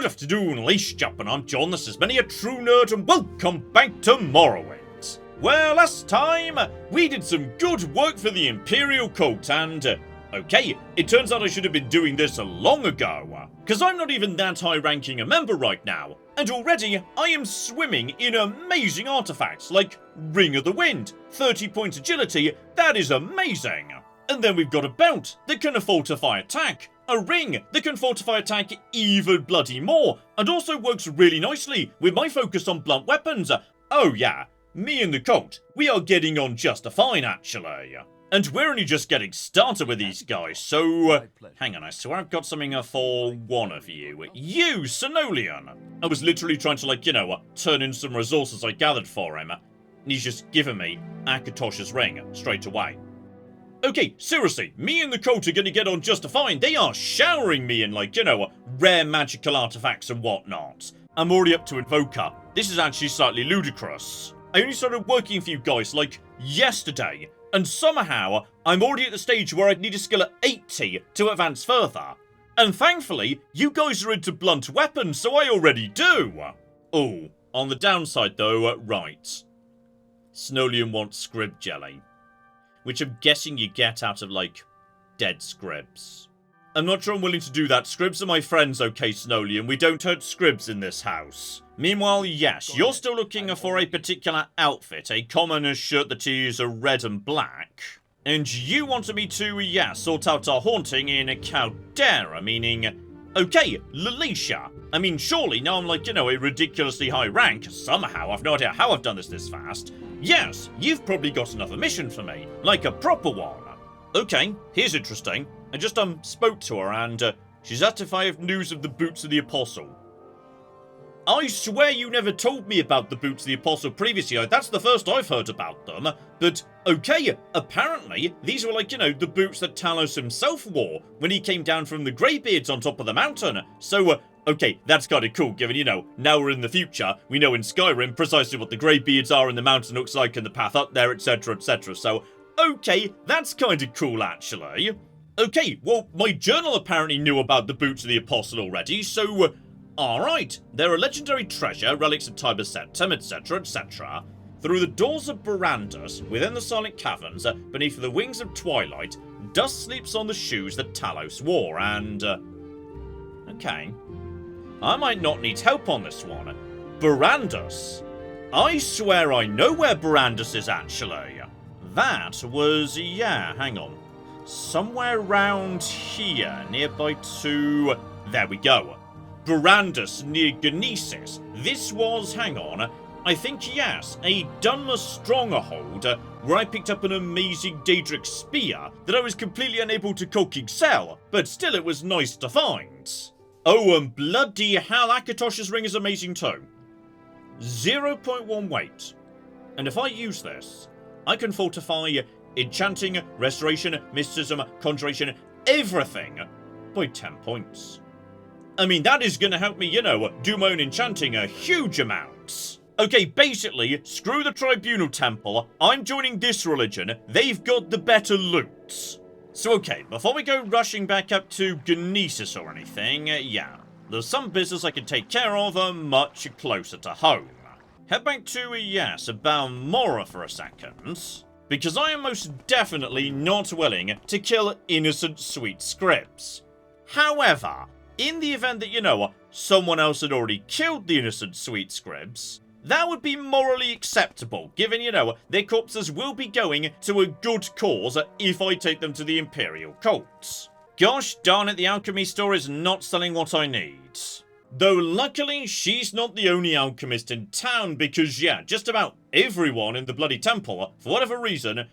Good afternoon, ladies and gentlemen, I'm John, this is Many a True Nerd, and welcome back to Morrowind. Well, last time, we did some good work for the Imperial Cult, and, okay, it turns out I should have been doing this long ago, because I'm not even that high-ranking a member right now, and already I am swimming in amazing artifacts, like Ring of the Wind, 30 points agility, that is amazing. And then we've got a belt that can fortify attack, a ring that can fortify attack even bloody more, and also works really nicely with my focus on blunt weapons. Oh yeah, me and the cult, we are getting on just fine actually. And we're only just getting started with these guys, so... hang on, I swear I've got something for one of you. You, Senolian! I was literally trying to, turn in some resources I gathered for him, and he's just given me Akatosh's ring straight away. Okay, seriously, me and the cult are gonna get on just fine. They are showering me in, rare magical artifacts and whatnot. I'm already up to Invoker. This is actually slightly ludicrous. I only started working for you guys, yesterday, and somehow, I'm already at the stage where I'd need a skill at 80 to advance further. And thankfully, you guys are into blunt weapons, so I already do. Oh, on the downside though, right. Snolian wants scrib jelly. Which I'm guessing you get out of, dead scribs. I'm not sure I'm willing to do that. Scribs are my friends, okay, Snolian. We don't hurt scribs in this house. Meanwhile, yes, you're still looking for a particular outfit. A commoner's shirt that is red and black. And you wanted me to, sort out our haunting in Caldera, meaning... okay, Lalicia. I mean, surely now I'm a ridiculously high rank. Somehow, I've no idea how I've done this fast. Yes, you've probably got another mission for me, like a proper one. Okay, here's interesting. I just, spoke to her and, she's asked if I have news of the Boots of the Apostle. I swear you never told me about the Boots of the Apostle previously. That's the first I've heard about them. But, okay, apparently, these were the boots that Talos himself wore when he came down from the Greybeards on top of the mountain. So, okay, that's kind of cool, given, now we're in the future, we know in Skyrim precisely what the Greybeards are and the mountain looks like and the path up there, etc, etc. So, okay, that's kind of cool, actually. Okay, well, my journal apparently knew about the Boots of the Apostle already, so... alright, they're a legendary treasure, relics of Tiber Septim, etc, etc. Through the doors of Berandas, within the silent caverns, beneath the wings of twilight, dust sleeps on the shoes that Talos wore, and... okay. I might not need help on this one. Berandas. I swear I know where Berandas is, actually. That was, hang on. Somewhere around here, nearby to... there we go. Berandas near Genesis. This was, hang on, I think, yes, a Dunmer stronghold where I picked up an amazing Daedric spear that I was completely unable to cock excel, but still it was nice to find. Oh, and bloody hell, Akatosh's ring is amazing too. 0.1 weight. And if I use this, I can fortify enchanting, restoration, mysticism, conjuration, everything by 10 points. I mean, that is going to help me, do my own enchanting a huge amount. Okay, basically, screw the Tribunal Temple, I'm joining this religion, they've got the better loot. So okay, before we go rushing back up to Genesis or anything, there's some business I can take care of much closer to home. Head back to, Balmora for a second, because I am most definitely not willing to kill innocent sweet scribs. However, in the event that, someone else had already killed the innocent sweet scribs, that would be morally acceptable, given, their corpses will be going to a good cause if I take them to the Imperial Cult. Gosh darn it, the alchemy store is not selling what I need. Though luckily, she's not the only alchemist in town, because, just about everyone in the bloody temple, for whatever reason,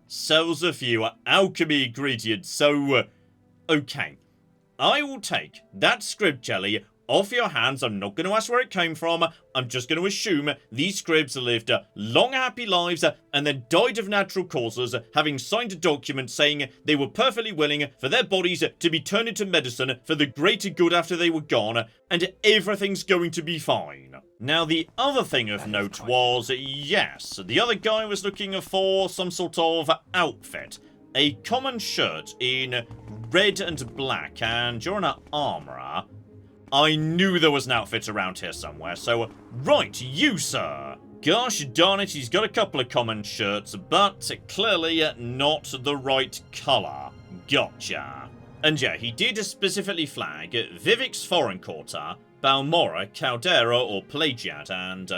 sells a few alchemy ingredients, so, okay. I will take that scrib jelly off your hands. I'm not going to ask where it came from. I'm just going to assume these scribs lived long, happy lives and then died of natural causes, having signed a document saying they were perfectly willing for their bodies to be turned into medicine for the greater good after they were gone, and everything's going to be fine. Now, the other thing of note was, yes, the other guy was looking for some sort of outfit. A common shirt in red and black, and you're an armourer. I knew there was an outfit around here somewhere, so right, you sir. Gosh darn it, he's got a couple of common shirts, but clearly not the right colour. Gotcha. And yeah, he did specifically flag Vivek's Foreign Quarter, Balmora, Caldera or Pelagiad, and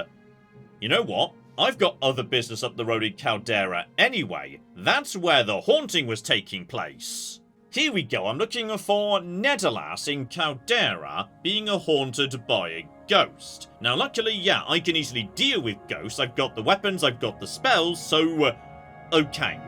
you know what? I've got other business up the road in Caldera anyway. That's where the haunting was taking place. Here we go, I'm looking for Nederlas in Caldera being haunted by a ghost. Now luckily, yeah, I can easily deal with ghosts. I've got the weapons, I've got the spells, so okay.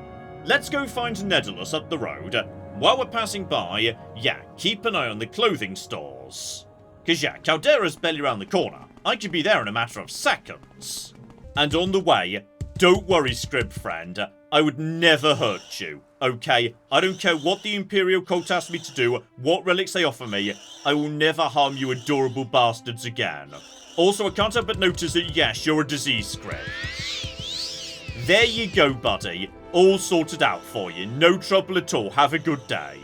Let's go find Nederlas up the road. While we're passing by, yeah, keep an eye on the clothing stores. Cause yeah, Caldera's barely around the corner. I could be there in a matter of seconds. And on the way, don't worry, scrib friend, I would never hurt you, okay? I don't care what the Imperial Cult asks me to do, what relics they offer me, I will never harm you adorable bastards again. Also, I can't help but notice that yes, you're a disease scrib. There you go, buddy. All sorted out for you, no trouble at all, have a good day.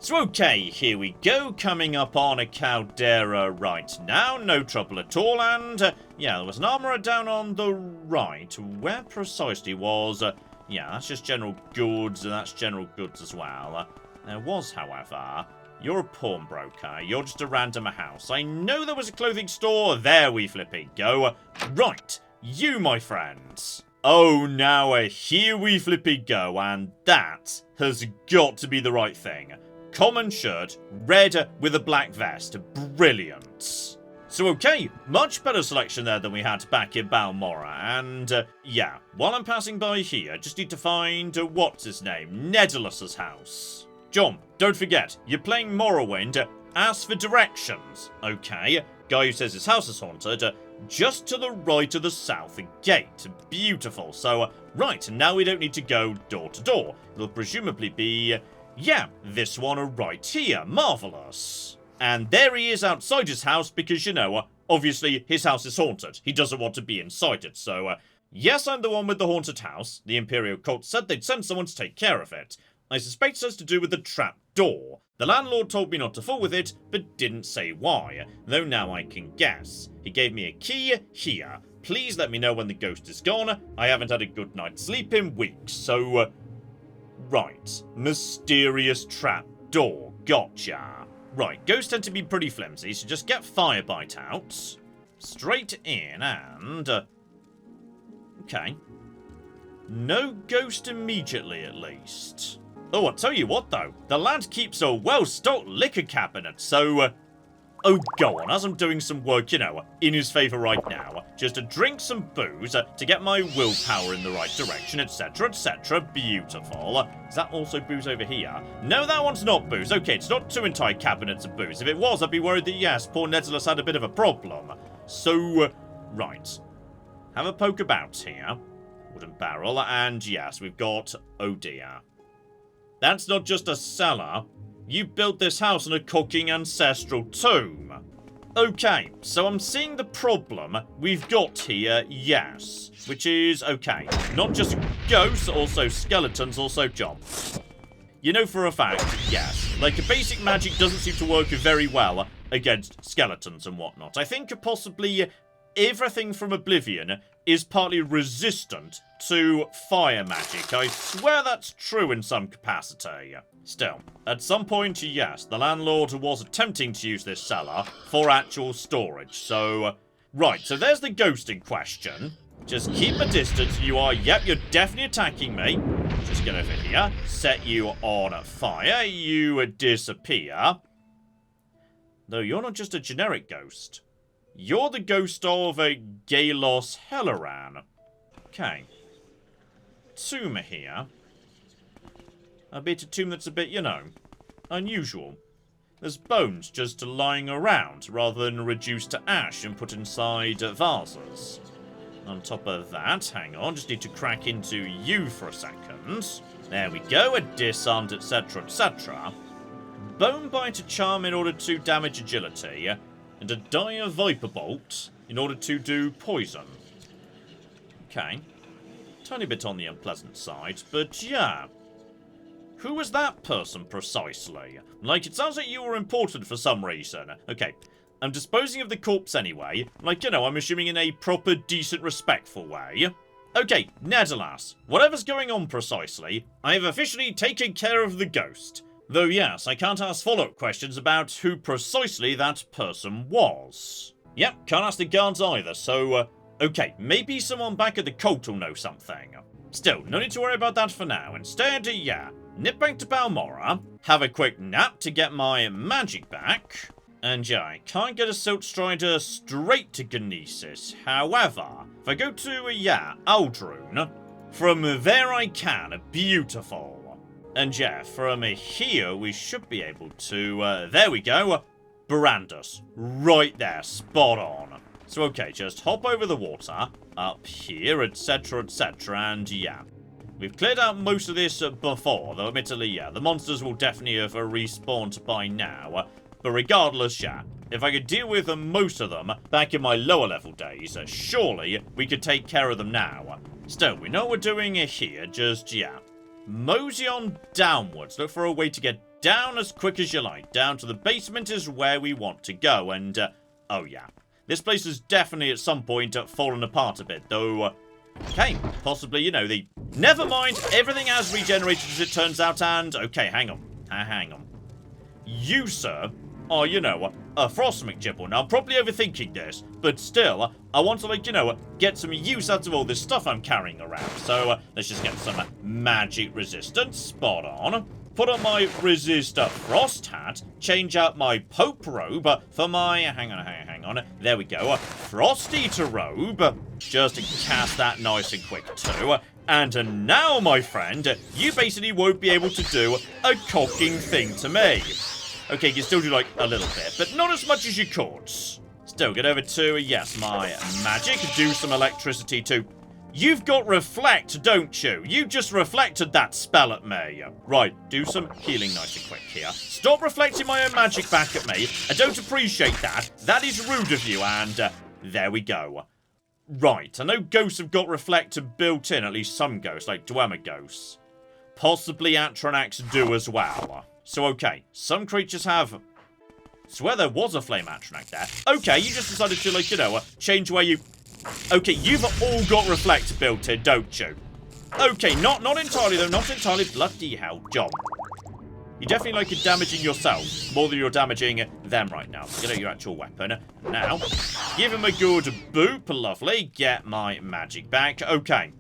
So okay, here we go, coming up on a Caldera right now, no trouble at all, and yeah, there was an armourer down on the right. Where precisely was, yeah, that's just general goods, and that's general goods as well. There was, however, you're a pawnbroker, you're just a random house. I know there was a clothing store, there we flipping go. Right, you my friends. Oh, now here we flipping go, and that has got to be the right thing. Common shirt, red with a black vest. Brilliant. So okay, much better selection there than we had back in Balmora. And yeah, while I'm passing by here, just need to find, what's his name? Nederlas's house. John, don't forget, you're playing Morrowind. Ask for directions. Okay, guy who says his house is haunted. Just to the right of the south gate. Beautiful. So, right, now we don't need to go door to door. It'll presumably be... yeah, this one right here. Marvellous. And there he is outside his house because, you know, obviously his house is haunted. He doesn't want to be inside it. So, yes, I'm the one with the haunted house. The Imperial Cult said they'd send someone to take care of it. I suspect it has to do with the trap door. The landlord told me not to fool with it, but didn't say why. Though now I can guess. He gave me a key here. Please let me know when the ghost is gone. I haven't had a good night's sleep in weeks, so... right. Mysterious trap door. Gotcha. Right, ghosts tend to be pretty flimsy, so just get Firebite out. Straight in, and... okay. No ghost immediately, at least. Oh, I'll tell you what, though. The lad keeps a well-stocked liquor cabinet, so... oh, go on, as I'm doing some work, you know, in his favour right now, just to drink some booze, to get my willpower in the right direction, etc, etc. Beautiful. Is that also booze over here? No, that one's not booze. Okay, it's not two entire cabinets of booze. If it was, I'd be worried that, yes, poor Nederlas had a bit of a problem. So, right. Have a poke about here. Wooden barrel, and yes, we've got... oh dear. That's not just a cellar. You built this house in a cooking ancestral tomb. Okay, so I'm seeing the problem we've got here, yes. Which is, okay, not just ghosts, also skeletons, also John. You know for a fact, yes, like basic magic doesn't seem to work very well against skeletons and whatnot. I think possibly everything from Oblivion is partly resistant to fire magic. I swear that's true in some capacity. Still, at some point, yes, the landlord was attempting to use this cellar for actual storage, so... right, so there's the ghost in question. Just keep a distance. You are, yep, you're definitely attacking me. Just get over here, set you on fire, you disappear. Though you're not just a generic ghost. You're the ghost of a Galos Helleran. Okay. Tomb here. Albeit a tomb that's a bit, you know, unusual. There's bones just lying around, rather than reduced to ash and put inside vases. On top of that, hang on, just need to crack into you for a second. There we go, a disarmed, etc, etc. Bone bite charm in order to damage agility, and a dire viper bolt in order to do poison. Okay. Tiny bit on the unpleasant side, but yeah. Who was that person precisely? Like, it sounds like you were important for some reason. Okay, I'm disposing of the corpse anyway. Like, you know, I'm assuming in a proper, decent, respectful way. Okay, nevertheless, whatever's going on precisely, I have officially taken care of the ghost. Though yes, I can't ask follow-up questions about who precisely that person was. Yep, can't ask the guards either, so, okay, maybe someone back at the cult will know something. Still, no need to worry about that for now. Instead, yeah, nip back to Balmora, have a quick nap to get my magic back, and yeah, I can't get a Silt Strider straight to Gnesis. However, if I go to, Aldrune, from there I can. Beautiful. And yeah, from here we should be able to, there we go, Berandas. Right there, spot on. So okay, just hop over the water, up here, etc, and yeah. We've cleared out most of this before, though admittedly, yeah, the monsters will definitely have respawned by now. But regardless, yeah, if I could deal with most of them back in my lower level days, surely we could take care of them now. Still, we know what we're doing here, just, yeah. Mosey on downwards. Look for a way to get down as quick as you like. Down to the basement is where we want to go, and, oh yeah. This place has definitely at some point fallen apart a bit, though, okay, possibly, you know, the... Never mind, everything has regenerated as it turns out, and, okay, hang on. Hang on. You, sir, are, you know, a Frost McGibble. Now, I'm probably overthinking this, but still, I want to, like, you know, get some use out of all this stuff I'm carrying around. So, let's just get some magic resistance. Spot on. Put on my resist frost hat. Change out my Pope robe for my... Hang on. There we go. Frost Eater robe. Just to cast that nice and quick, too. And now, my friend, you basically won't be able to do a cocking thing to me. Okay, you can still do, like, a little bit, but not as much as you could. Still, get over to, yes, my magic. Do some electricity, too. You've got reflect, don't you? You just reflected that spell at me. Right, do some healing nice and quick here. Stop reflecting my own magic back at me. I don't appreciate that. That is rude of you, and there we go. Right, I know ghosts have got reflect built in, at least some ghosts, like Dwemer ghosts. Possibly Atronax do as well. So, okay, some creatures have... Swear there was a flame Atronax there. Okay, you just decided to, like, you know, change where you... Okay, you've all got reflect built in, don't you? Okay, not entirely, though, not entirely. Bloody hell, John. You definitely like it damaging yourself more than you're damaging them right now. Get out your actual weapon. Now, give him a good boop. Lovely. Get my magic back. Okay.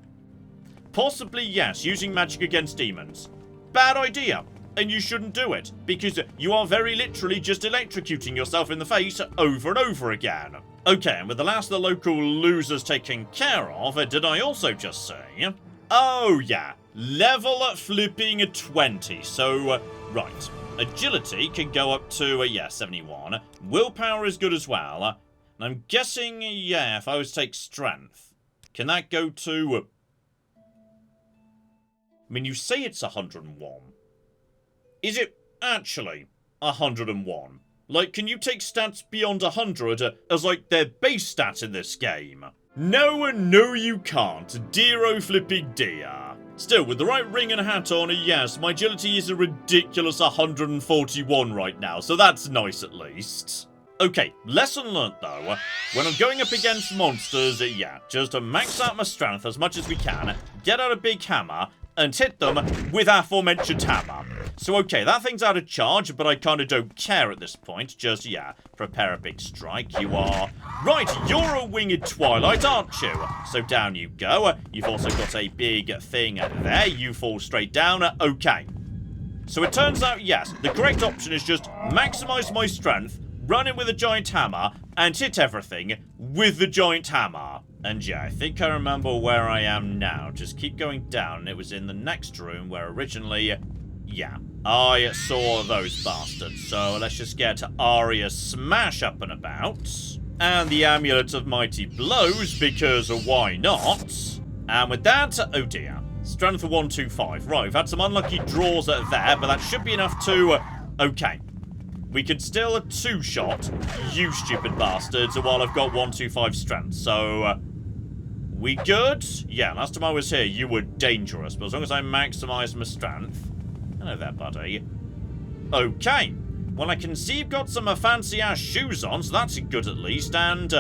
Possibly, yes, using magic against demons. Bad idea. And you shouldn't do it, because you are very literally just electrocuting yourself in the face over and over again. Okay, and with the last of the local losers taken care of, did I also just say... Oh, yeah. Level flipping 20. So, right. Agility can go up to, 71. Willpower is good as well. And I'm guessing, yeah, if I was to take strength, can that go to... I mean, you say it's 101. Is it actually 101? Like, can you take stats beyond 100 as, like, their base stat in this game? No, you can't. Dear flipping dear. Still, with the right ring and hat on, yes, my agility is a ridiculous 141 right now, so that's nice at least. Okay, lesson learnt though. When I'm going up against monsters, yeah, just to max out my strength as much as we can, get out a big hammer, and hit them with aforementioned hammer. So, okay, that thing's out of charge, but I kind of don't care at this point. Just, yeah, prepare a big strike. You are... Right, you're a winged twilight, aren't you? So down you go. You've also got a big thing there. You fall straight down. Okay. So it turns out, yes, the correct option is just maximize my strength, run in with a giant hammer, and hit everything with the giant hammer. And yeah, I think I remember where I am now. Just keep going down. It was in the next room where originally... Yeah, I saw those bastards. So let's just get Arya Smash up and about. And the Amulet of Mighty Blows, because why not? And with that, oh dear. Strength of 125. Right, we've had some unlucky draws there, but that should be enough to... Okay. We could still two-shot, you stupid bastards, while I've got 125 strength. So, we good? Yeah, last time I was here, you were dangerous. But as long as I maximise my strength... Hello there, buddy. Okay. well, I can see you've got some fancy-ass shoes on, so that's good at least, and,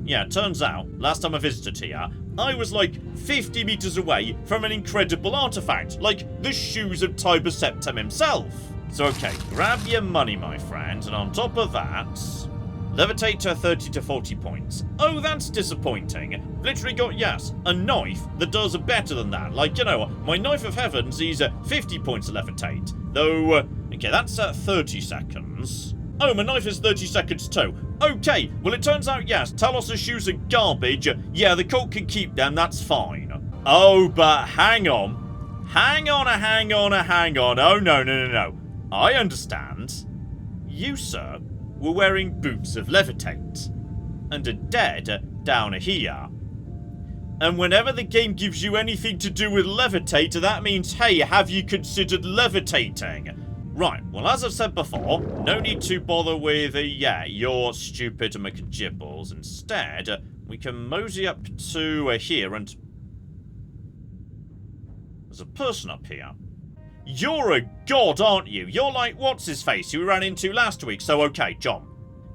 yeah, turns out, last time I visited here, I was like 50 meters away from an incredible artifact, like the shoes of Tiber Septim himself. So, okay, grab your money, my friend, and on top of that, levitate to 30 to 40 points. Oh, that's disappointing. Literally got, yes, a knife that does better than that. Like, you know, my Knife of Heavens is 50 points to levitate. Though, okay, that's 30 seconds. Oh, my knife is 30 seconds too. Okay, well it turns out, yes, Talos' shoes are garbage. Yeah, the cult can keep them, that's fine. Oh, but hang on. Hang on. Oh, no. I understand. You, sir, were wearing boots of levitate. And are dead down here. And whenever the game gives you anything to do with levitate, that means, hey, have you considered levitating? Right, well, as I've said before, no need to bother with, yeah, your stupid McGibbles. Instead, we can mosey up to here and... There's a person up here. You're a god, aren't you? You're like, what's-his-face, who we ran into last week. So, okay, John,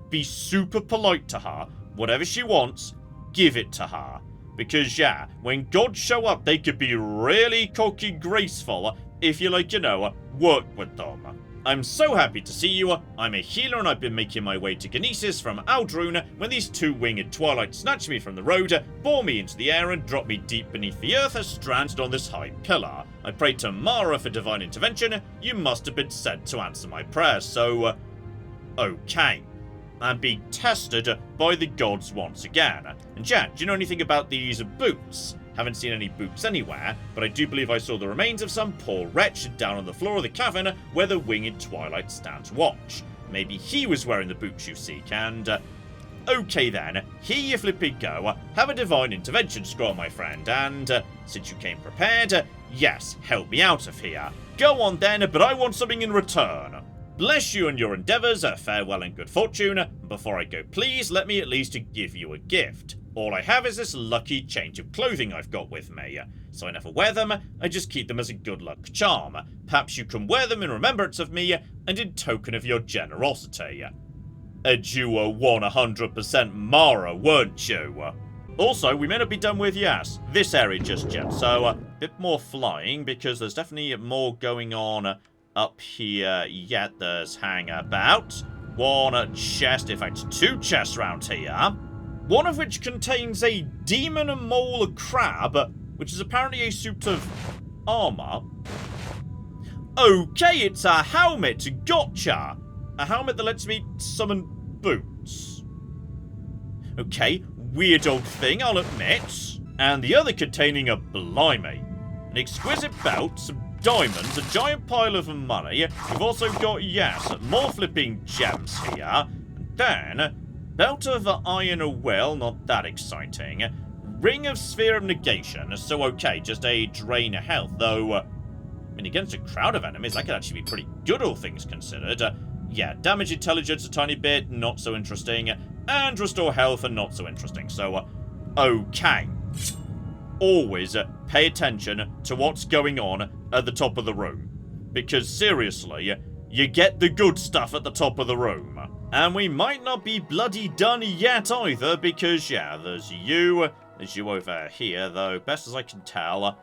be super polite to her. Whatever she wants, give it to her. Because, yeah, when gods show up, they could be really cocky graceful if you, like, you know, work with them. I'm so happy to see you. I'm a healer and I've been making my way to Kinesis from Aldrune when these two winged twilights snatched me from the road, bore me into the air and dropped me deep beneath the earth as stranded on this high pillar. I prayed to Mara for divine intervention. You must have been sent to answer my prayers, so, okay. I'm being tested by the gods once again. And yeah, do you know anything about these boots? Haven't seen any boots anywhere, but I do believe I saw the remains of some poor wretch down on the floor of the cavern where the winged twilight stands watch. Maybe he was wearing the boots you seek, and... okay then, here you flipping go. Have a divine intervention scroll, my friend, and since you came prepared, yes, help me out of here. Go on then, but I want something in return. Bless you and your endeavours, farewell and good fortune. Before I go, please let me at least give you a gift. All I have is this lucky change of clothing I've got with me. So I never wear them, I just keep them as a good luck charm. Perhaps you can wear them in remembrance of me and in token of your generosity. You were 100% Mara, weren't you? Also, we may not be done with, yes, this area just yet. So a bit more flying because there's definitely more going on up here yet. There's hang about. One chest, in fact, two chests around here. One of which contains a demon mole crab, which is apparently a suit of armor. Okay, it's a helmet. Gotcha. A helmet that lets me summon boots. Okay, weird old thing, I'll admit. And the other containing a blimey. An exquisite belt, some diamonds, a giant pile of money. We've also got, yes, more flipping gems here. And then... Belt of Iron Will, not that exciting. Ring of Sphere of Negation, so okay, just a drain of health, though, I mean, against a crowd of enemies, that could actually be pretty good, all things considered. Yeah, damage intelligence a tiny bit, not so interesting, and restore health, and not so interesting, so, okay. Always pay attention to what's going on at the top of the room, because seriously, you get the good stuff at the top of the room. And we might not be bloody done yet either, because, yeah, there's you over here, though, best as I can tell.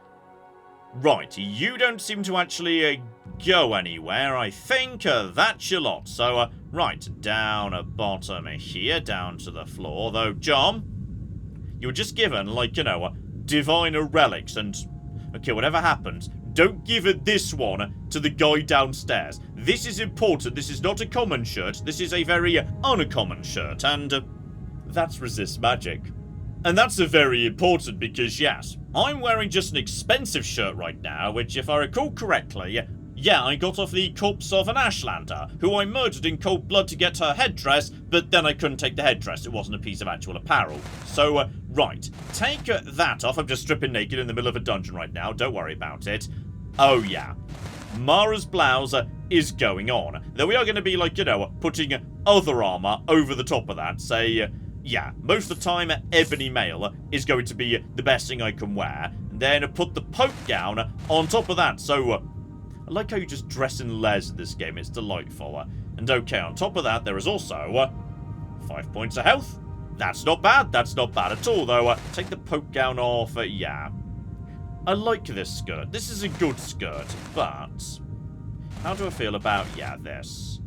Right, you don't seem to actually go anywhere, I think. That's your lot. So, right, down bottom here, down to the floor, though, John, you were just given, like, you know, divine relics, and, okay, whatever happens, don't give it this one to the guy downstairs. This is important. This is not a common shirt. This is a very uncommon shirt. And that's resist magic. And that's a very important because, yes, I'm wearing just an expensive shirt right now, which, if I recall correctly, yeah, I got off the corpse of an Ashlander, who I murdered in cold blood to get her headdress, but then I couldn't take the headdress. It wasn't a piece of actual apparel. So, right, take that off. I'm just stripping naked in the middle of a dungeon right now. Don't worry about it. Oh, yeah. Mara's blouse is going on. Though we are going to be, like, you know, putting other armor over the top of that. Say, yeah, most of the time, ebony mail is going to be the best thing I can wear. And then put the poke gown on top of that. So, I like how you just dress in les in this game. It's delightful. And okay, on top of that, there is also 5 points of health. That's not bad. That's not bad at all, though. Take the poke gown off. Yeah. I like this skirt. This is a good skirt, but how do I feel about, yeah, this?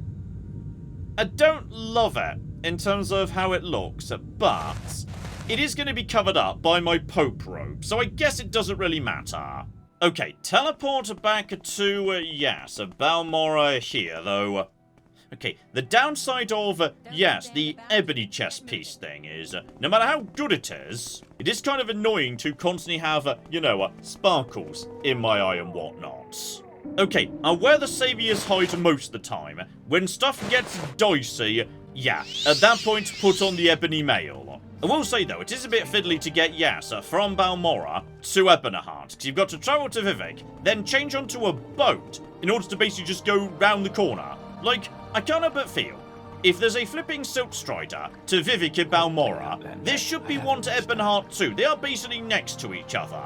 I don't love it in terms of how it looks, but it is going to be covered up by my Pope robe, so I guess it doesn't really matter. Okay, teleport back to, yes, Balmora here, though. Okay, the downside of, yes, the ebony chest piece thing is, no matter how good it is kind of annoying to constantly have, you know, sparkles in my eye and whatnot. Okay, I'll wear the Saviour's hide most of the time. When stuff gets dicey, yeah, at that point, put on the ebony mail. I will say, though, it is a bit fiddly to get, yes, from Balmora to Ebonheart, because you've got to travel to Vivek, then change onto a boat in order to basically just go round the corner. Like, I can't help but feel, if there's a flipping Silk Strider to Vivek in Balmora, there should be one to Ebonheart too. They are basically next to each other.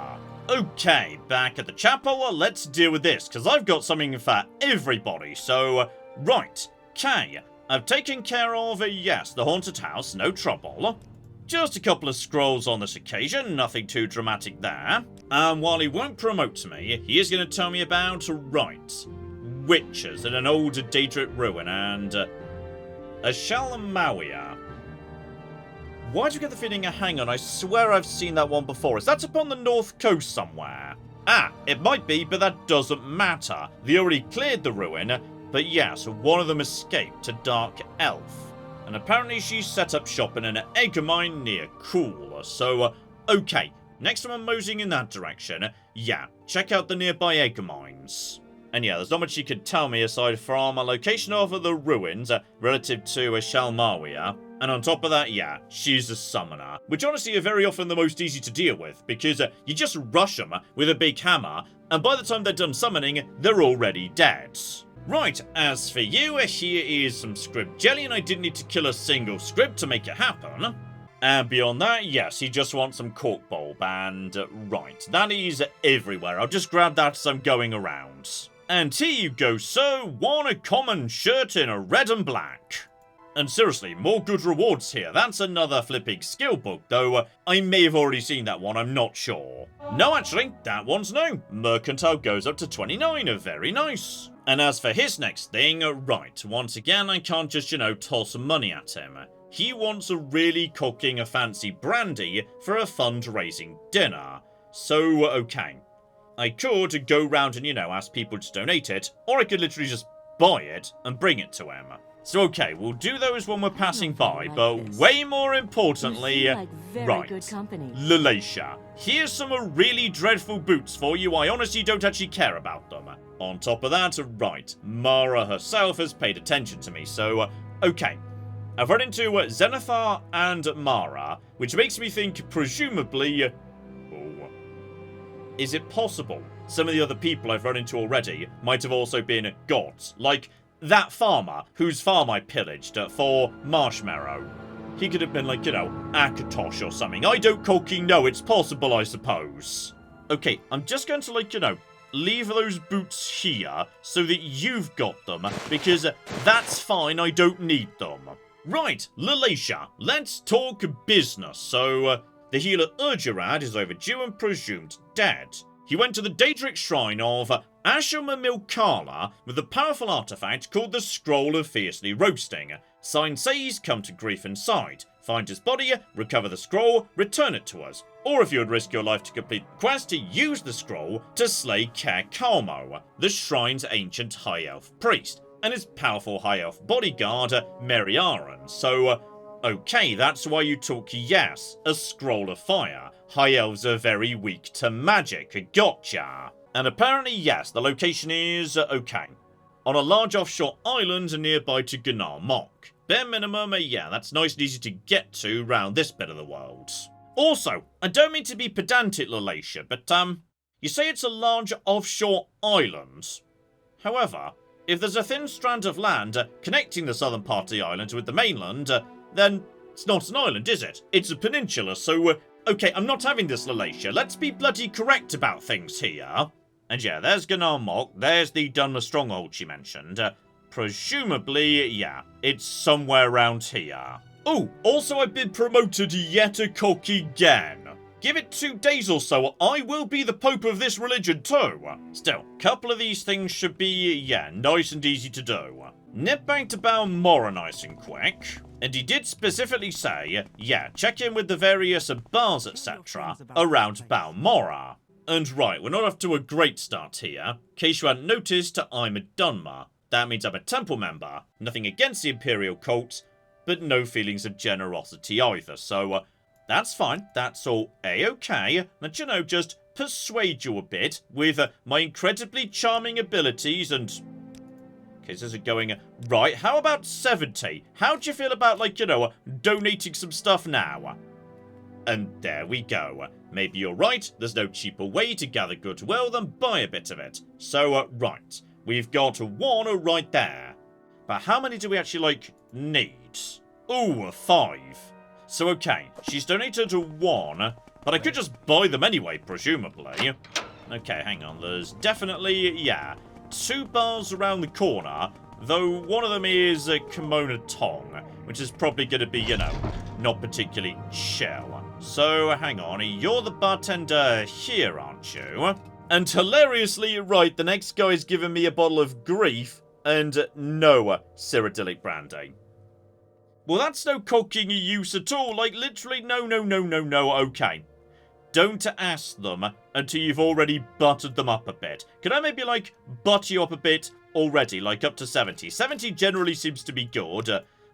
Okay, back at the chapel, let's deal with this, because I've got something for everybody. So, right, okay, I've taken care of, yes, the haunted house, no trouble. Just a couple of scrolls on this occasion, nothing too dramatic there. And while he won't promote me, he is going to tell me about, right, witches in an old Daedric ruin and a Shalmawia. Why do you get the feeling, hang on, I swear I've seen that one before. Is that up on the north coast somewhere? Ah, it might be, but that doesn't matter. They already cleared the ruin, but yes, one of them escaped to Dark Elf. And apparently she set up shop in an egg mine near Cool. So, okay, next time I'm moseying in that direction, yeah, check out the nearby egg mines. And yeah, there's not much you could tell me aside from a location of the ruins relative to a Shalmawia. And on top of that, yeah, she's a summoner, which honestly are very often the most easy to deal with, because you just rush them with a big hammer, and by the time they're done summoning, they're already dead. Right, as for you, here is some scrib jelly, and I didn't need to kill a single scrib to make it happen. And beyond that, yes, he just wants some cork bulb, and right, that is everywhere. I'll just grab that as I'm going around. And here you go, sir, one a common shirt in a red and black. And seriously, more good rewards here. That's another flipping skill book, though I may have already seen that one, I'm not sure. No, actually, that one's new. Mercantile goes up to 29, very nice. And as for his next thing, right, once again, I can't just, you know, toss money at him. He wants a really cooking a fancy brandy for a fundraising dinner. So, okay. I could go round and, you know, ask people to donate it, or I could literally just buy it and bring it to him. So okay, we'll do those when we're passing by, but way more importantly, right, Lalacia. Here's some really dreadful boots for you. I honestly don't actually care about them. On top of that, right, Mara herself has paid attention to me, so okay. I've run into Zenithar and Mara, which makes me think, presumably, oh, is it possible some of the other people I've run into already might have also been gods, like that farmer whose farm I pillaged for marshmallow. He could have been like, you know, Akatosh or something. I don't fucking know. It's possible, I suppose. Okay, I'm just going to, like, you know, leave those boots here so that you've got them, because that's fine. I don't need them. Right, Lalacia, let's talk business. So, the healer Urgerad is overdue and presumed dead. He went to the Daedric shrine of Ashurmamilkala with a powerful artifact called the Scroll of Fiercely Roasting. Signs say he's come to grief inside. Find his body, recover the scroll, return it to us. Or if you would risk your life to complete the quest, to use the scroll to slay Ker Kalmo, the shrine's ancient high elf priest, and his powerful high elf bodyguard, Meriaran. So, okay, that's why you took, yes, a scroll of fire. High elves are very weak to magic, gotcha. And apparently, yes, the location is, okay, on a large offshore island nearby to Gunnar Mok. Bare minimum, yeah, that's nice and easy to get to round this bit of the world. Also, I don't mean to be pedantic, Lalacia, but, you say it's a large offshore island. However, if there's a thin strand of land connecting the southern part of the island with the mainland, then it's not an island, is it? It's a peninsula, so, okay, I'm not having this, Lalacia. Let's be bloody correct about things here. And yeah, there's Gunnar Mok, there's the Dunmer stronghold she mentioned. presumably, yeah, it's somewhere around here. Oh, also I've been promoted yet a cocky again. Give it 2 days or so, I will be the Pope of this religion too. Still, a couple of these things should be, yeah, nice and easy to do. Nip back to Balmora nice and quick. And he did specifically say, yeah, check in with the various bars, etc. around Balmora. And right, we're not off to a great start here. In case you hadn't noticed, I'm a Dunmer. That means I'm a temple member. Nothing against the Imperial Cult, but no feelings of generosity either, so that's fine. That's all a-okay. Let you know, just persuade you a bit with my incredibly charming abilities and... Okay, so this is going... Right, how about 70? How do you feel about, like, you know, donating some stuff now? And there we go. Maybe you're right, there's no cheaper way to gather goodwill than buy a bit of it. So, right, we've got 1 right there. But how many do we actually, like, need? Ooh, 5. So, okay, she's donated 1, but I could just buy them anyway, presumably. Okay, hang on, there's definitely, yeah, 2 bars around the corner, though one of them is a Kimono Tong, which is probably going to be, you know, not particularly chill. So, hang on, you're the bartender here, aren't you? And hilariously, right, the next guy is giving me a bottle of grief, and no Cyrodiilic brandy. Well, that's no cocking use at all. Like, literally, no, okay. Don't ask them until you've already buttered them up a bit. Can I maybe, like, butter you up a bit already, like up to 70? 70 generally seems to be good.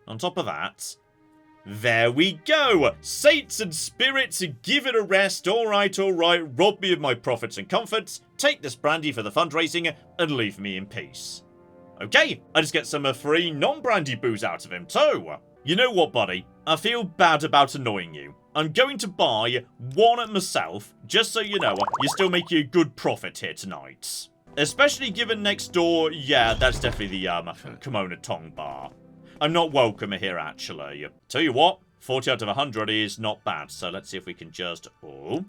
On top of that, there we go. Saints and spirits, give it a rest. All right, rob me of my profits and comforts, take this brandy for the fundraising, and leave me in peace. Okay, I just get some free non-brandy booze out of him too. You know what, buddy? I feel bad about annoying you. I'm going to buy 1 myself, just so you know, you're still making a good profit here tonight. Especially given next door, yeah, that's definitely the Kimono Tong bar. I'm not welcome here, actually. Tell you what, 40 out of 100 is not bad, so let's see if we can just... Oh,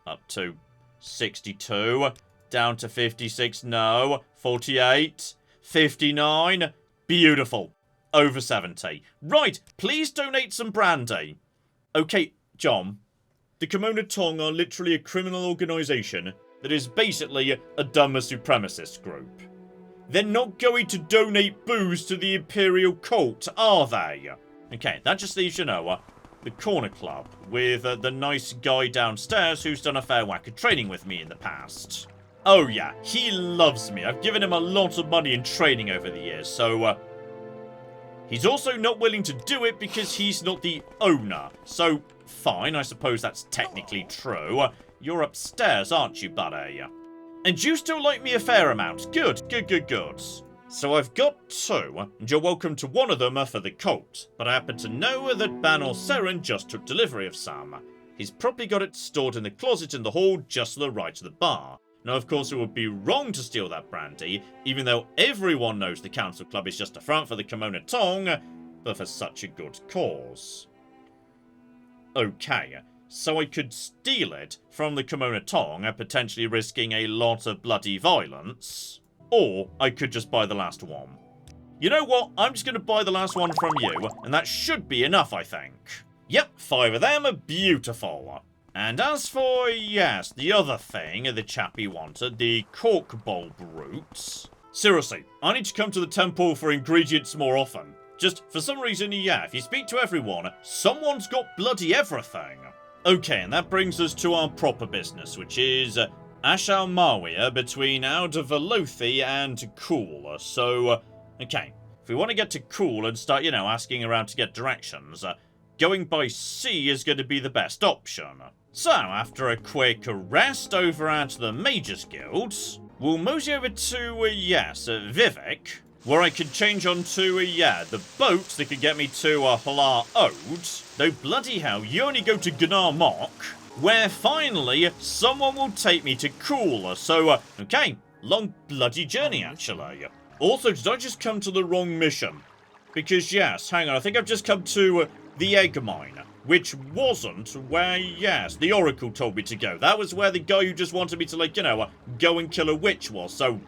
up to 62, down to 56, no, 48, 59, beautiful. Over 70. Right, please donate some brandy. Okay, John, the Kimono Tong are literally a criminal organisation that is basically a dumber supremacist group. They're not going to donate booze to the Imperial Cult, are they? Okay, that just leaves, you know, the Corner Club with the nice guy downstairs who's done a fair whack of training with me in the past. Oh yeah, he loves me. I've given him a lot of money in training over the years, so... He's also not willing to do it because he's not the owner. So, fine, I suppose that's technically true. You're upstairs, aren't you, buddy? And you still like me a fair amount. Good. So I've got 2, and you're welcome to one of them for the cult. But I happen to know that Banor Seren just took delivery of some. He's probably got it stored in the closet in the hall just to the right of the bar. Now, of course, it would be wrong to steal that brandy, even though everyone knows the Council Club is just a front for the Kimono Tong, but for such a good cause. Okay, so I could steal it from the Kimono Tong, potentially risking a lot of bloody violence, or I could just buy the last one. You know what? I'm just going to buy the last one from you, and that should be enough, I think. Yep, 5 of them are beautiful. And as for, yes, the other thing the chappie wanted, the cork bulb roots. Seriously, I need to come to the temple for ingredients more often. Just, for some reason, yeah, if you speak to everyone, someone's got bloody everything. Okay, and that brings us to our proper business, which is Ashal Mawia between Outer Velothi and Cool. So, okay, if we want to get to Cool and start, you know, asking around to get directions, going by sea is going to be the best option. So, after a quick rest over at the Mages Guild, we'll mosey over to, yes, Vivek, where I could change on to, the boat that could get me to Hlar Ode. Though bloody hell, you only go to Gnar Mok, where finally someone will take me to Cool. So, okay, long bloody journey actually. Also, did I just come to the wrong mission? Because yes, hang on, I think I've just come to the Egg Mine, which wasn't where, yes, the Oracle told me to go. That was where the guy who just wanted me to, like, you know, go and kill a witch was. So,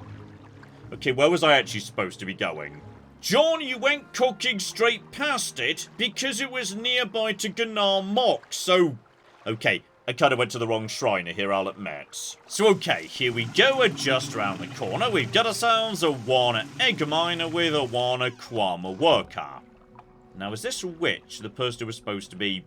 okay, where was I actually supposed to be going? John, you went cooking straight past it because it was nearby to Gnar Mock, so... Okay, I kind of went to the wrong shrine here, I'll admit. So okay, here we go, just round the corner. We've got ourselves a 1 egg miner with a 1 Kwama worker. Now, is this witch the person who was supposed to be...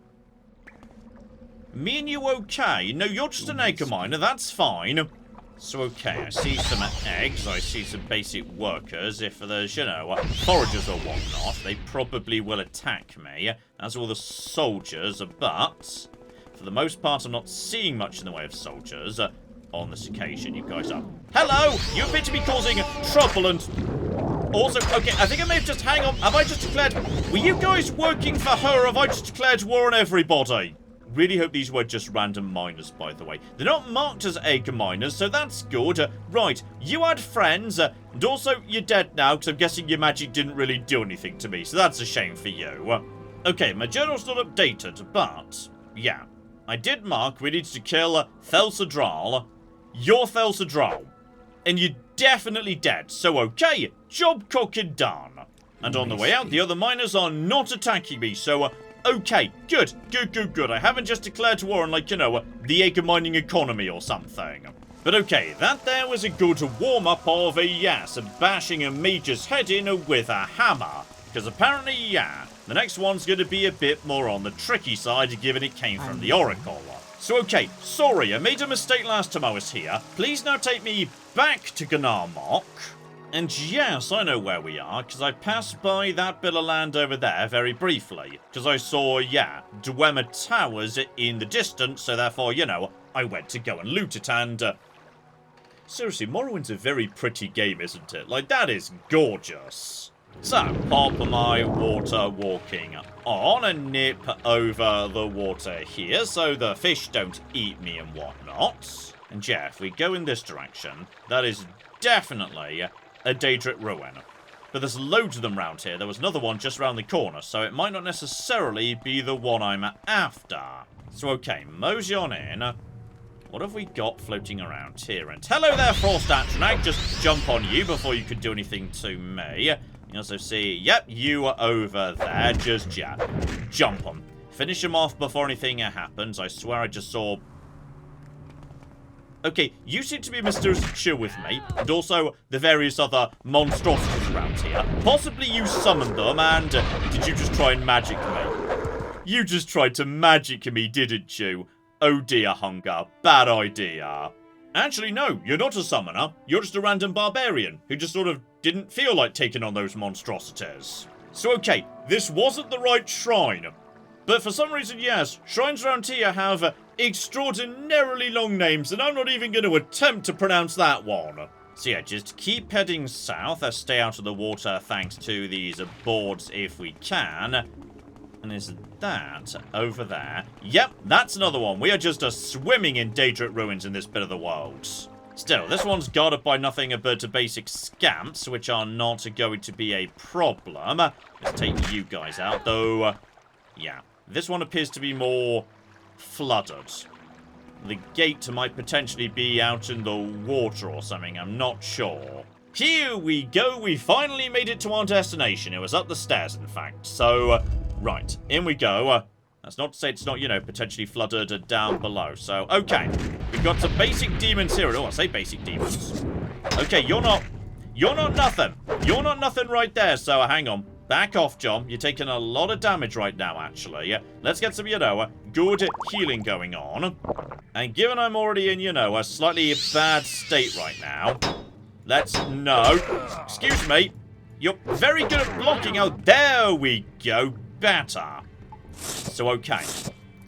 Me and you okay? No, you're just an egg miner, that's fine. So, okay, I see some eggs, I see some basic workers. If there's, you know, foragers or whatnot, they probably will attack me, as will the soldiers, but for the most part, I'm not seeing much in the way of soldiers. On this occasion, you guys are... Hello! You appear to be causing trouble and... Also, okay, I think I may have just... Hang on, have I just declared... Were you guys working for her, or have I just declared war on everybody? Really hope these were just random miners, by the way. They're not marked as egg miners, so that's good. Right, you had friends, and also you're dead now, because I'm guessing your magic didn't really do anything to me, so that's a shame for you. Okay, my journal's not updated, but, yeah. I did mark we needed to kill Thelsadral. You're Thelsadral. And you're definitely dead, so okay, job cooking done. And on the way out, the other miners are not attacking me, so... Okay, good. I haven't just declared war on, like, you know, the egg mining economy or something. But okay, that there was a good warm-up of a, yes, bashing a mage's head in with a hammer. Because apparently, yeah, the next one's going to be a bit more on the tricky side, given it came from the Oracle. So okay, sorry, I made a mistake last time I was here. Please now take me back to Gnar Mock. And yes, I know where we are, because I passed by that bit of land over there very briefly. Because I saw, yeah, Dwemer Towers in the distance, so therefore, you know, I went to go and loot it, and... seriously, Morrowind's a very pretty game, isn't it? Like, that is gorgeous. So, pop my water walking on and nip over the water here, so the fish don't eat me and whatnot. And yeah, if we go in this direction, that is definitely... a Daedric ruin. But there's loads of them round here. There was another one just round the corner, so it might not necessarily be the one I'm after. So okay, mosey on in. What have we got floating around here? And hello there, Frost Atronach. Just jump on you before you could do anything to me. You also see, yep, you are over there. Just, yeah, jump on. Finish him off before anything happens. I swear I just saw... Okay, you seem to be mysteriously chill with me, and also the various other monstrosities around here. Possibly you summoned them, and did you just try and magic me? You just tried to magic me, didn't you? Oh dear, Hunger. Bad idea. Actually, no, you're not a summoner. You're just a random barbarian who just sort of didn't feel like taking on those monstrosities. So okay, this wasn't the right shrine. But for some reason, yes, shrines around here have extraordinarily long names, and I'm not even going to attempt to pronounce that one. So yeah, just keep heading south, stay out of the water thanks to these boards if we can. And is that over there? Yep, that's another one. We are just swimming in Daedric ruins in this bit of the world. Still, this one's guarded by nothing but basic scamps, which are not going to be a problem. Let's take you guys out, though. Yeah, this one appears to be more... flooded. The gate might potentially be out in the water or something, I'm not sure. Here we go, we finally made it to our destination. It was up the stairs, in fact. So, right, in we go. That's not to say it's not, you know, potentially flooded down below. So, okay, we've got some basic demons here. Oh, I say basic demons. Okay, you're not nothing. You're not nothing right there, so hang on. Back off, John. You're taking a lot of damage right now, actually. Let's get some, you know, good healing going on. And given I'm already in, you know, a slightly bad state right now, let's... No. Excuse me. You're very good at blocking. Oh, there we go. Better. So, okay.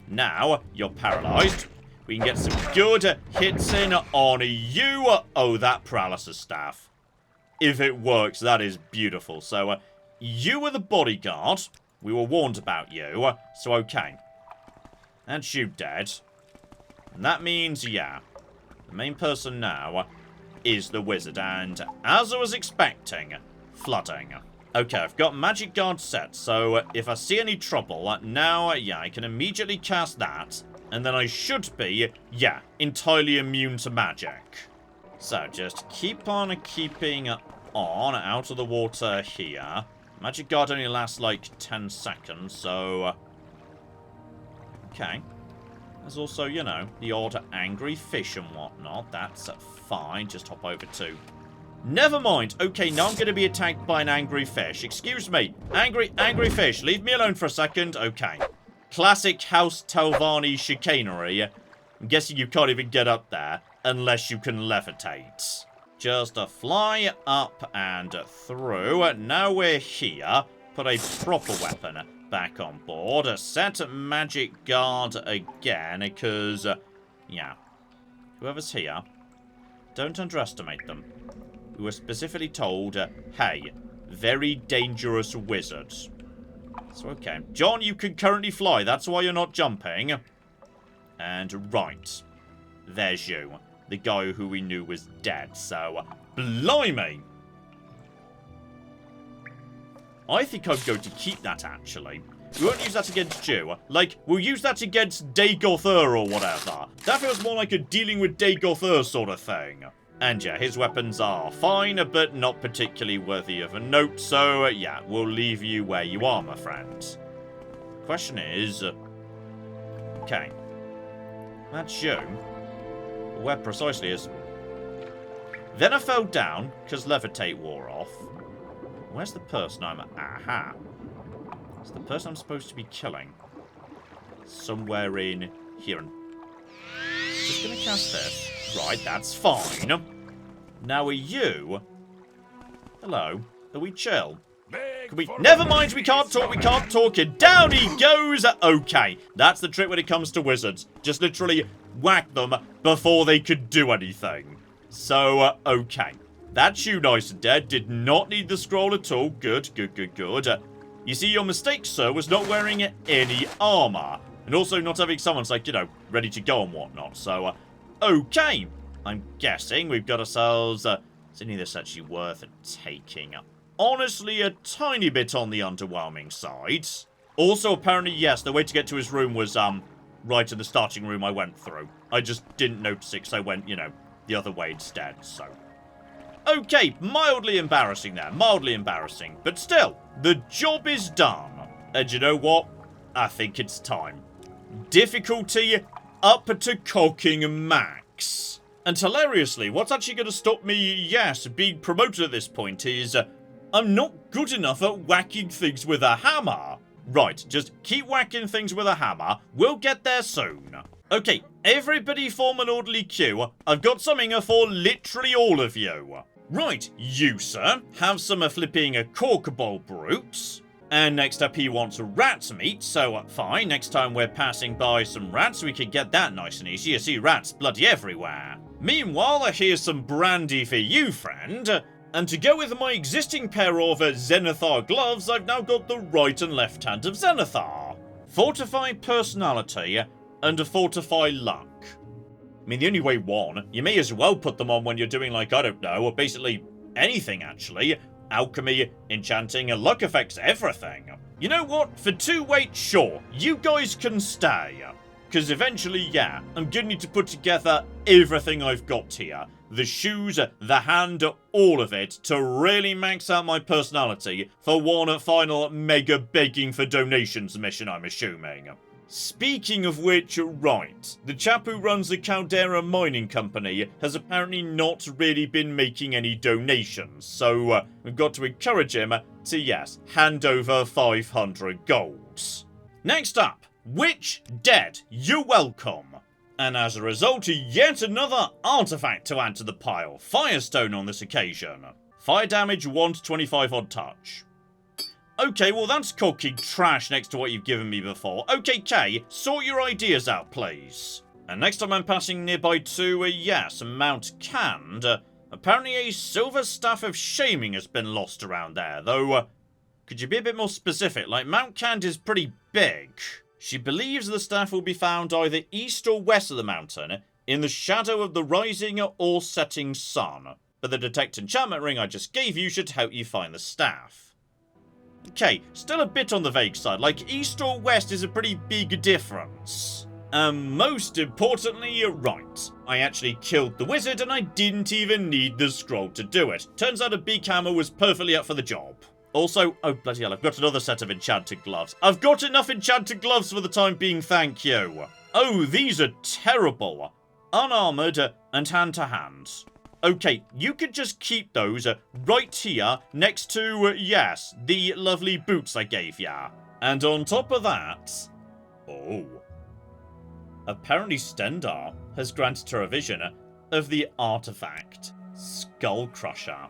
Now, you're paralyzed. We can get some good hits in on you. Oh, that paralysis staff. If it works, that is beautiful. So, you were the bodyguard. We were warned about you. So, okay. And you dead. And that means, yeah. The main person now is the wizard. And as I was expecting, flooding. Okay, I've got magic guard set. So, if I see any trouble, now, yeah, I can immediately cast that. And then I should be, yeah, entirely immune to magic. So, just keep on keeping on out of the water here. Magic Guard only lasts like 10 seconds, so... okay. There's also, you know, the odd angry fish and whatnot. That's fine. Just hop over to... never mind. Okay, now I'm going to be attacked by an angry fish. Excuse me. Angry fish. Leave me alone for a second. Okay. Classic House Talvani chicanery. I'm guessing you can't even get up there unless you can levitate. Just fly up and through. Now we're here. Put a proper weapon back on board. Set Magic Guard again, because, yeah. Whoever's here, don't underestimate them. We were specifically told, hey, very dangerous wizards. So, okay. John, you can currently fly. That's why you're not jumping. And, right. There's you. The guy who we knew was dead. So, blimey! I think I'm going to keep that, actually. We won't use that against you. Like, we'll use that against Dagothur or whatever. That feels more like a dealing with Dagothur sort of thing. And yeah, his weapons are fine, but not particularly worthy of a note. So, yeah, we'll leave you where you are, my friend. Question is... okay. That's you. Where precisely is... then I fell down, because levitate wore off. Where's the person I'm... aha. It's the person I'm supposed to be killing. Somewhere in here. And just gonna cast this. Right, that's fine. Now are you... hello? Are we chill? Can we... never mind, we can't talk. And down he goes! Okay, that's the trick when it comes to wizards. Just literally whack them before they could do anything. So, okay. That's you nice and dead. Did not need the scroll at all. Good. You see, your mistake, sir, was not wearing any armor. And also not having someone's, like, you know, ready to go and whatnot. So, okay. I'm guessing we've got ourselves... is any of this actually worth taking? Honestly, a tiny bit on the underwhelming side. Also, apparently, yes, the way to get to his room was, right in the starting room I went through. I just didn't notice it because I went, you know, the other way instead, so... okay, mildly embarrassing there. Mildly embarrassing. But still, the job is done. And you know what? I think it's time. Difficulty up to cocking max. And hilariously, what's actually going to stop me, yes, being promoted at this point is... I'm not good enough at whacking things with a hammer. Right, just keep whacking things with a hammer. We'll get there soon. Okay, everybody form an orderly queue. I've got something for literally all of you. Right, you, sir, have some flipping corkball brutes. And next up, he wants rat's meat, so fine. Next time we're passing by some rats, we can get that nice and easy. You see rats bloody everywhere. Meanwhile, here's some brandy for you, friend. And to go with my existing pair of Zenithar gloves, I've now got the right and left hand of Zenithar. Fortify personality and fortify luck. I mean, the only way one, you may as well put them on when you're doing, like, I don't know, or basically anything, actually. Alchemy, enchanting, and luck affects everything. You know what? For 2 weight, sure, you guys can stay. Because eventually, yeah, I'm going to need to put together everything I've got here. The shoes, the hand, all of it, to really max out my personality for one final mega begging for donations mission, I'm assuming. Speaking of which, right, the chap who runs the Caldera mining company has apparently not really been making any donations, so we've got to encourage him to, yes, hand over 500 golds. Next up, Witch dead, you're welcome. And as a result, yet another artifact to add to the pile, Firestone on this occasion. Fire damage 1 to 25 on touch. Okay, well that's cooking trash next to what you've given me before. Okay, Kay, sort your ideas out, please. And next time I'm passing nearby to, yes, Mount Cand. Apparently a silver staff of shaming has been lost around there, though, could you be a bit more specific? Like, Mount Cand is pretty big. She believes the staff will be found either east or west of the mountain, in the shadow of the rising or setting sun. But the detect enchantment ring I just gave you should help you find the staff. Okay, still a bit on the vague side, like east or west is a pretty big difference. Most importantly, you're right. I actually killed the wizard and I didn't even need the scroll to do it. Turns out a big hammer was perfectly up for the job. Also, oh bloody hell, I've got another set of enchanted gloves. I've got enough enchanted gloves for the time being, thank you. Oh, these are terrible. Unarmoured and hand-to-hand. Okay, you could just keep those right here next to, yes, the lovely boots I gave ya. And on top of that... Oh. Apparently Stendar has granted her a vision of the artifact, Skull Crusher.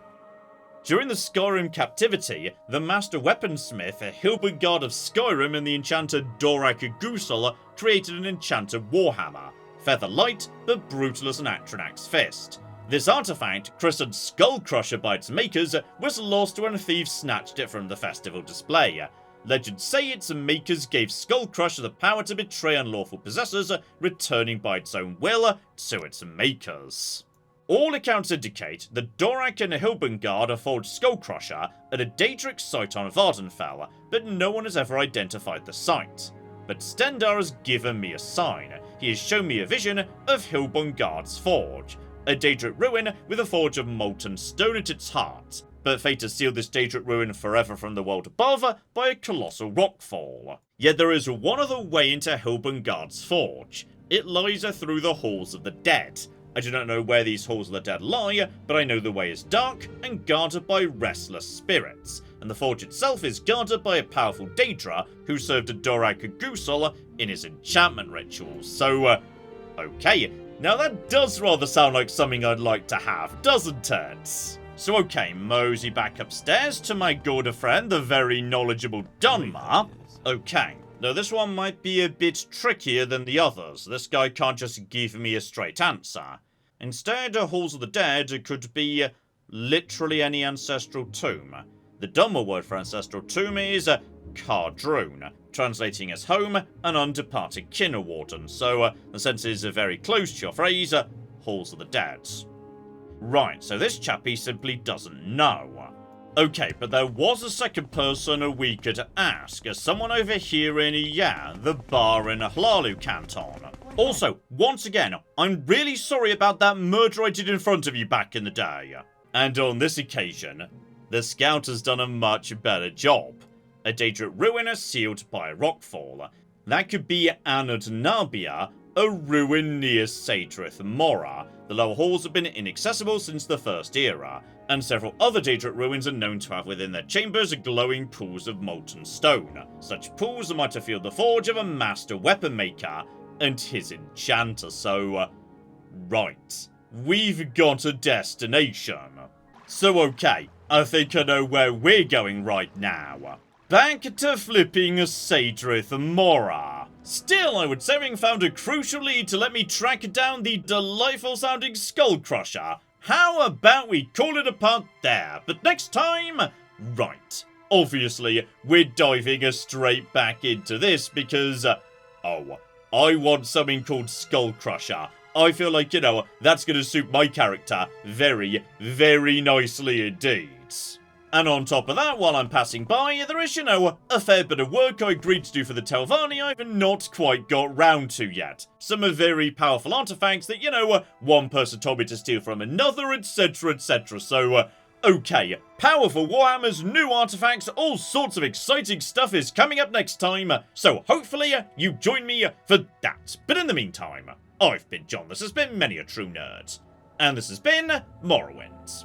During the Skyrim captivity, the master weaponsmith Hilbengard of Skyrim and the enchanter Dorak Gusel created an enchanted warhammer, feather light but brutal as an Atronach's fist. This artifact, christened Skull Crusher by its makers, was lost when thieves snatched it from the festival display. Legends say its makers gave Skull Crusher the power to betray unlawful possessors, returning by its own will to its makers. All accounts indicate that Dorak and Hilbengard forged Skull Crusher at a Daedric site on Vardenfell, but no one has ever identified the site. But Stendar has given me a sign. He has shown me a vision of Hilbengard's forge, a Daedric ruin with a forge of molten stone at its heart. But fate has sealed this Daedric ruin forever from the world above by a colossal rockfall. Yet there is one other way into Hilbengard's forge. It lies through the halls of the dead. I do not know where these halls of the dead lie, but I know the way is dark and guarded by restless spirits, and the forge itself is guarded by a powerful Daedra who served Dorak Gusel in his enchantment rituals. So, okay, now that does rather sound like something I'd like to have, doesn't it? So okay, mosey back upstairs to my good friend, the very knowledgeable Dunmer. Okay. Now this one might be a bit trickier than the others. This guy can't just give me a straight answer. Instead, Halls of the Dead could be literally any ancestral tomb. The dumber word for ancestral tomb is Cardrune, translating as home, an undeparted kinderwarden. So the sense is very close to your phrase, Halls of the Dead. Right, so this chappie simply doesn't know. Okay, but there was a second person we could ask, someone over here in, the bar in Hlalu Canton. Also, once again, I'm really sorry about that murder I did in front of you back in the day. And on this occasion, the scout has done a much better job. A Daedric ruin sealed by a rockfall. That could be Anad Nabia, a ruin near Sadrith Mora. The lower halls have been inaccessible since the First Era, and several other Daedric ruins are known to have within their chambers glowing pools of molten stone. Such pools might have fueled the forge of a master weapon maker and his enchanter, so, right. We've got a destination. So okay, I think I know where we're going right now. Back to flipping Sadrith Mora. Still, I would say having found a crucial lead to let me track down the delightful sounding Skull Crusher. How about we call it a punt there? But next time, right. Obviously, we're diving straight back into this because, I want something called Skull Crusher. I feel like, that's going to suit my character very, very nicely indeed. And on top of that, while I'm passing by, there is, a fair bit of work I agreed to do for the Telvanni I've not quite got round to yet. Some very powerful artifacts that, one person told me to steal from another, etc, etc. So, okay, powerful warhammers, new artifacts, all sorts of exciting stuff is coming up next time, so hopefully you join me for that. But in the meantime, I've been John, this has been Many a True Nerd, and this has been Morrowind.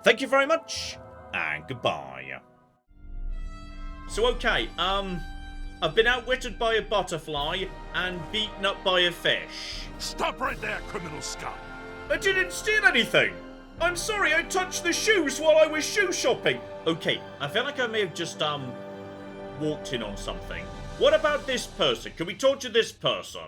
Thank you very much, and goodbye. So okay, I've been outwitted by a butterfly and beaten up by a fish. Stop right there, criminal scum! I didn't steal anything! I'm sorry, I touched the shoes while I was shoe shopping. Okay, I feel like I may have just, walked in on something. What about this person? Can we talk to this person?